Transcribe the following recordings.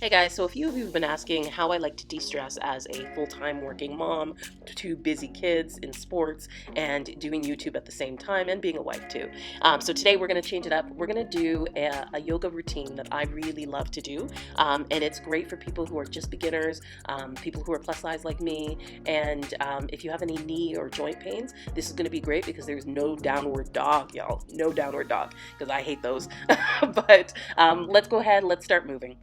Hey guys, so a few of you have been asking how I like to de-stress as a full-time working mom, two busy kids in sports, and doing YouTube at the same time, and being a wife too. So today we're going to change it up. We're going to do a yoga routine that I really love to do, and it's great for people who are just beginners, people who are plus size like me, and if you have any knee or joint pains, this is going to be great because there's no downward dog, y'all. No downward dog, because I hate those. But let's go ahead, let's start moving.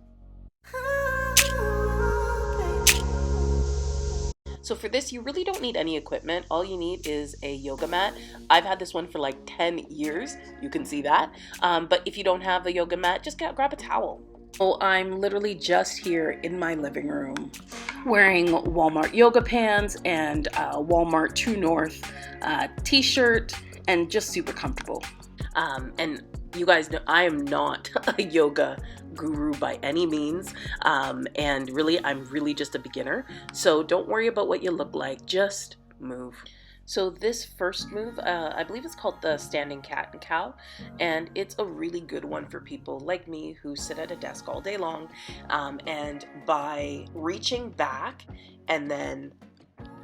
So for this, you really don't need any equipment. All you need is a yoga mat. I've had this one for like 10 years. You can see that. But if you don't have a yoga mat, just grab a towel. So I'm literally just here in my living room wearing Walmart yoga pants and Walmart True North t-shirt, and just super comfortable. And you guys know I am not a yoga guru by any means, and really I'm really just a beginner, so don't worry about what you look like, just move. So this first move, I believe it's called the standing cat and cow, and it's a really good one for people like me who sit at a desk all day long, and by reaching back and then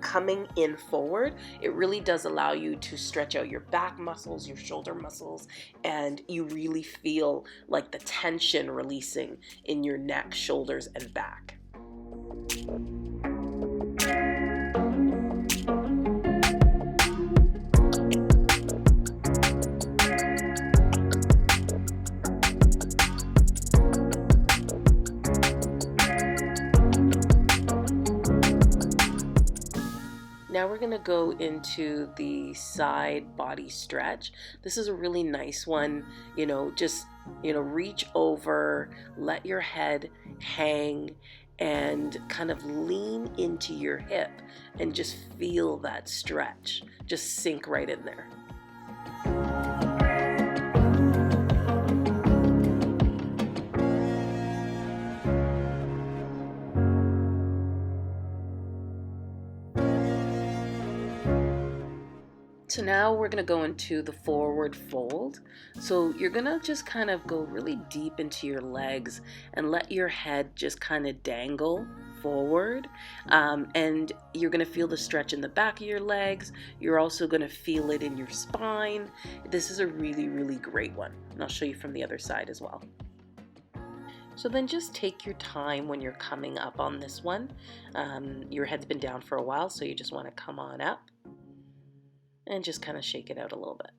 coming in forward, it really does allow you to stretch out your back muscles, your shoulder muscles, and you really feel like the tension releasing in your neck, shoulders, and back. Now we're going to go into the side body stretch. This is a really nice one. Just reach over, let your head hang, and kind of lean into your hip and just feel that stretch. Just sink right in there. So now we're going to go into the forward fold. So you're going to just kind of go really deep into your legs and let your head just kind of dangle forward, and you're going to feel the stretch in the back of your legs. You're also going to feel it in your spine. This is a really, really great one, and I'll show you from the other side as well. So then just take your time when you're coming up on this one. Your head's been down for a while, so you just want to come on up and just kind of shake it out a little bit.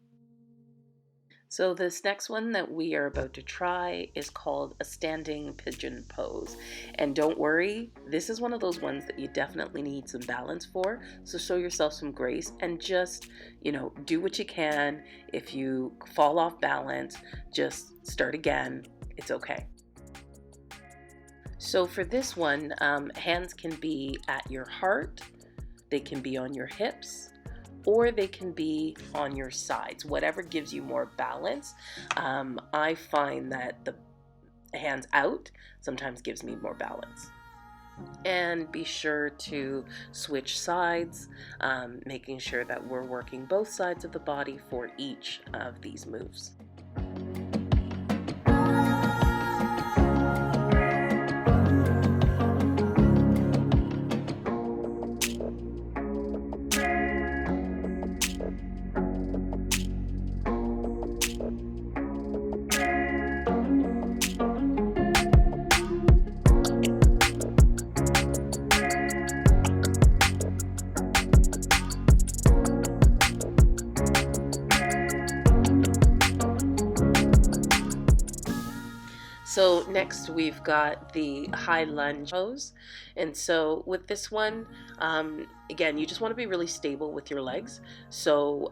So this next one that we are about to try is called a standing pigeon pose. And don't worry, this is one of those ones that you definitely need some balance for. So show yourself some grace and just, do what you can. If you fall off balance, just start again. It's okay. So for this one, hands can be at your heart, they can be on your hips, or they can be on your sides, whatever gives you more balance. I find that the hands out sometimes gives me more balance. And be sure to switch sides, making sure that we're working both sides of the body for each of these moves. So next we've got the high lunge pose. And so with this one, again, you just want to be really stable with your legs. So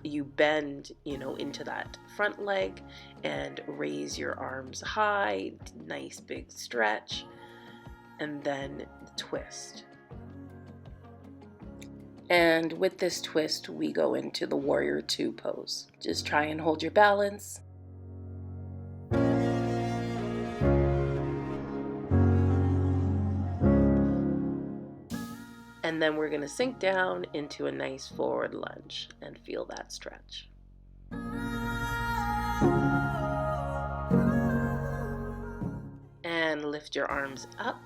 you bend, into that front leg and raise your arms high, nice big stretch, and then twist. And with this twist, we go into the warrior two pose. Just try and hold your balance. And then we're going to sink down into a nice forward lunge and feel that stretch. And lift lift your arms up.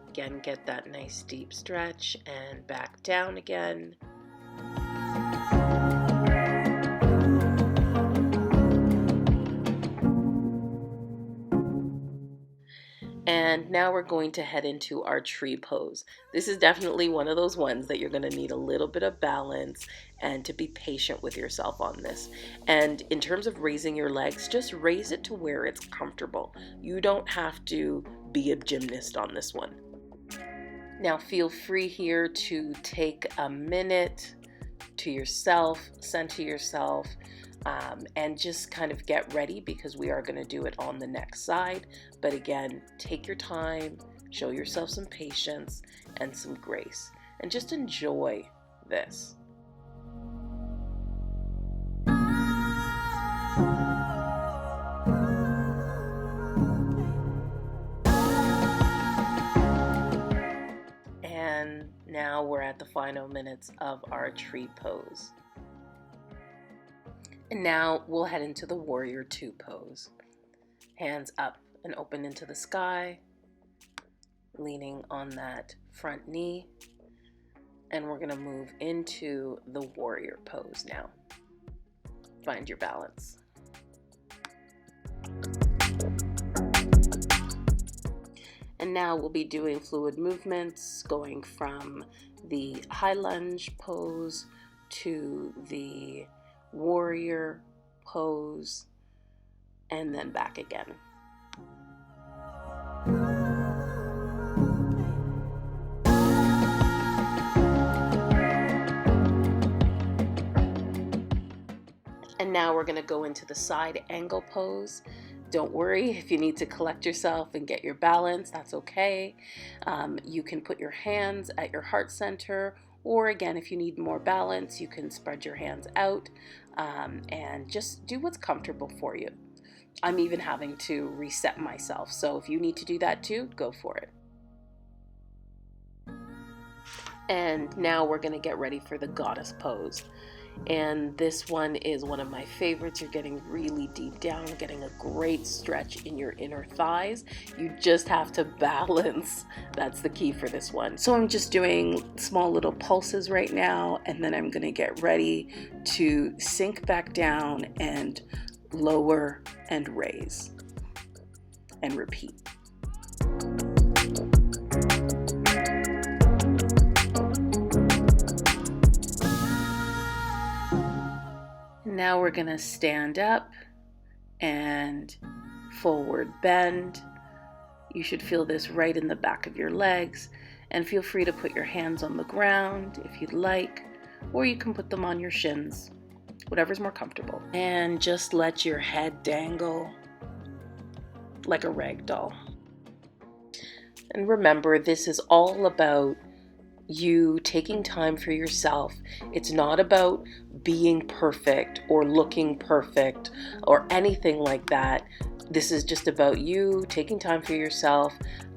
Again, get that nice deep stretch and back down again. And now we're going to head into our tree pose. This is definitely one of those ones that you're going to need a little bit of balance and to be patient with yourself on this. And in terms of raising your legs, just raise it to where it's comfortable. You don't have to be a gymnast on this one. Now feel free here to take a minute to yourself, center yourself, and just kind of get ready because we are going to do it on the next side. But again, take your time, show yourself some patience and some grace, and just enjoy this. And now we're at the final minutes of our tree pose. And now we'll head into the warrior two pose. Hands up and open into the sky, leaning on that front knee. And we're gonna move into the warrior pose now. Find your balance. And now we'll be doing fluid movements, going from the high lunge pose to the warrior pose, and then back again. And now we're going to go into the side angle pose. Don't worry if you need to collect yourself and get your balance, that's okay. You can put your hands at your heart center, or again, if you need more balance, you can spread your hands out and just do what's comfortable for you. I'm even having to reset myself, so if you need to do that too, go for it. And now we're going to get ready for the goddess pose. And this one is one of my favorites. You're getting really deep down, getting a great stretch in your inner thighs. You just have to balance. That's the key for this one. So I'm just doing small little pulses right now, and then I'm going to get ready to sink back down and lower and raise and repeat. Now we're going to stand up and forward bend. You should feel this right in the back of your legs, and feel free to put your hands on the ground if you'd like, or you can put them on your shins, whatever's more comfortable. And just let your head dangle like a rag doll. And remember, this is all about you taking time for yourself. It's not about being perfect or looking perfect or anything like that. This is just about you taking time for yourself,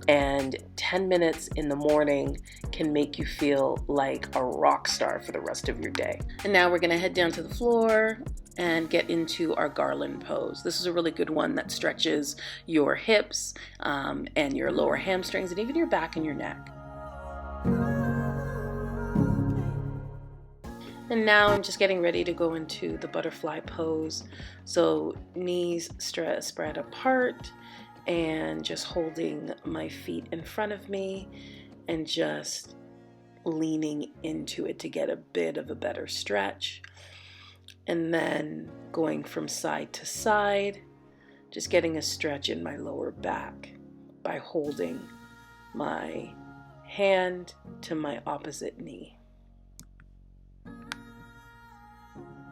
and 10 minutes in the morning can make you feel like a rock star for the rest of your day. And now we're going to head down to the floor and get into our garland pose. This is a really good one that stretches your hips and your lower hamstrings and even your back and your neck. And now I'm just getting ready to go into the butterfly pose. So knees spread apart and just holding my feet in front of me and just leaning into it to get a bit of a better stretch. And then going from side to side, just getting a stretch in my lower back by holding my hand to my opposite knee.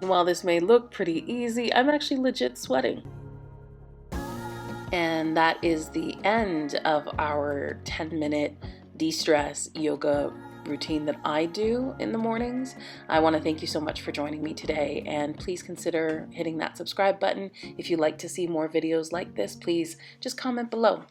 While this may look pretty easy, I'm actually legit sweating. And that is the end of our 10-minute de-stress yoga routine that I do in the mornings. I want to thank you so much for joining me today, and please consider hitting that subscribe button. If you'd like to see more videos like this, please just comment below.